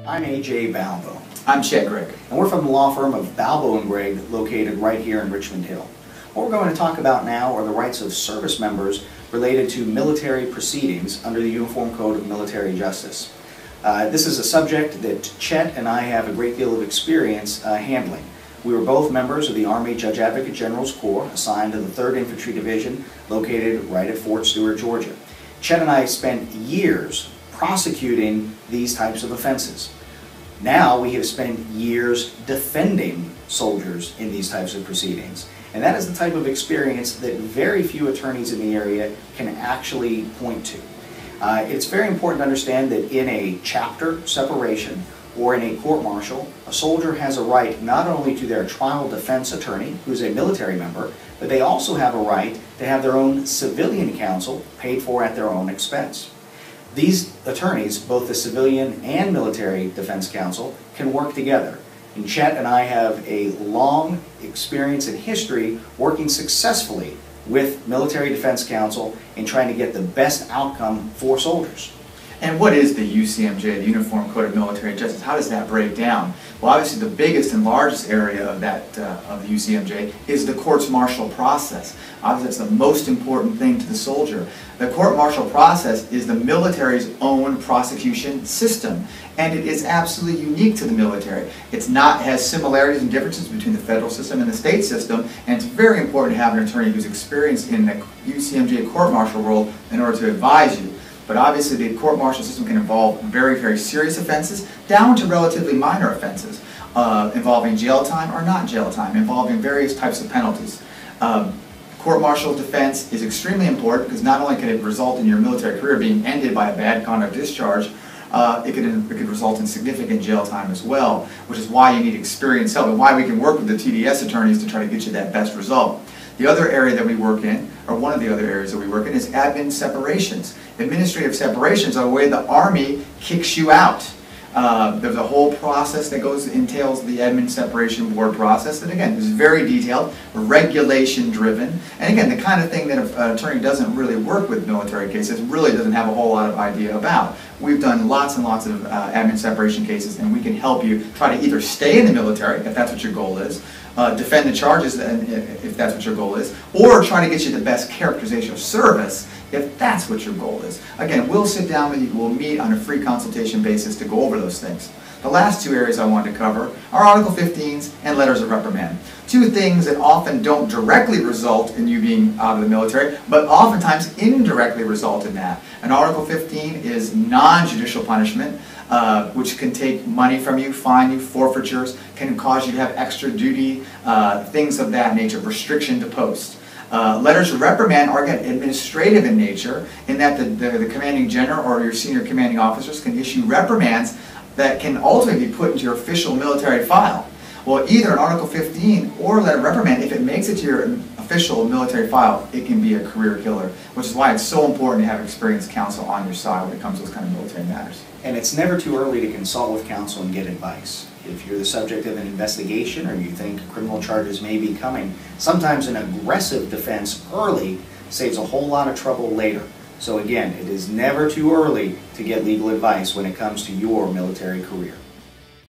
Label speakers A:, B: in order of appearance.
A: I'm AJ Balbo.
B: I'm Chet Gregg.
A: And we're from the law firm of Balbo & Gregg, located right here in Richmond Hill. What we're going to talk about now are the rights of service members related to military proceedings under the Uniform Code of Military Justice. This is a subject that Chet and I have a great deal of experience handling. We were both members of the Army Judge Advocate General's Corps, assigned to the 3rd Infantry Division, located right at Fort Stewart, Georgia. Chet and I spent years prosecuting these types of offenses. Now we have spent years defending soldiers in these types of proceedings. And that is the type of experience that very few attorneys in the area can actually point to. It's very important to understand that in a chapter separation or in a court-martial, a soldier has a right not only to their trial defense attorney, who's a military member, but they also have a right to have their own civilian counsel paid for at their own expense. These attorneys, both the civilian and military defense counsel, can work together. And Chet and I have a long experience and history working successfully with military defense counsel in trying to get the best outcome for soldiers.
B: And what is the UCMJ, the Uniform Code of Military Justice? How does that break down? Well, obviously the biggest and largest area of that of the UCMJ is the courts-martial process. Obviously that's the most important thing to the soldier. The court-martial process is the military's own prosecution system, and it is absolutely unique to the military. It has similarities and differences between the federal system and the state system, and it's very important to have an attorney who's experienced in the UCMJ court-martial world in order to advise you. But obviously the court-martial system can involve very, very serious offenses down to relatively minor offenses involving jail time or not jail time, involving various types of penalties. Court-martial defense is extremely important because not only can it result in your military career being ended by a bad conduct discharge, it could result in significant jail time as well, which is why you need experienced help and why we can work with the TDS attorneys to try to get you that best result. The other area that we work in, or one of the other areas that we work in, is admin separations. Administrative separations are the way the Army kicks you out. There's a whole process that entails the admin separation board process that, again, is very detailed, regulation driven, and again, the kind of thing that an attorney doesn't really work with military cases, really doesn't have a whole lot of idea about. We've done lots and lots of admin separation cases, and we can help you try to either stay in the military, if that's what your goal is, defend the charges, if that's what your goal is, or try to get you the best characterization of service, if that's what your goal is. Again, we'll sit down with you, we'll meet on a free consultation basis to go over those things. The last two areas I wanted to cover are Article 15s and letters of reprimand. Two things that often don't directly result in you being out of the military, but oftentimes indirectly result in that. And Article 15 is non-judicial punishment, which can take money from you, fine you, forfeitures, can cause you to have extra duty, things of that nature, restriction to post. Letters of reprimand are, again, administrative in nature, in that the commanding general or your senior commanding officers can issue reprimands that can ultimately be put into your official military file. Well, either an Article 15 or a letter of reprimand, if it makes it to your official military file, it can be a career killer, which is why it's so important to have experienced counsel on your side when it comes to those kind of military matters.
A: And it's never too early to consult with counsel and get advice. If you're the subject of an investigation or you think criminal charges may be coming, sometimes an aggressive defense early saves a whole lot of trouble later. So again, it is never too early to get legal advice when it comes to your military career.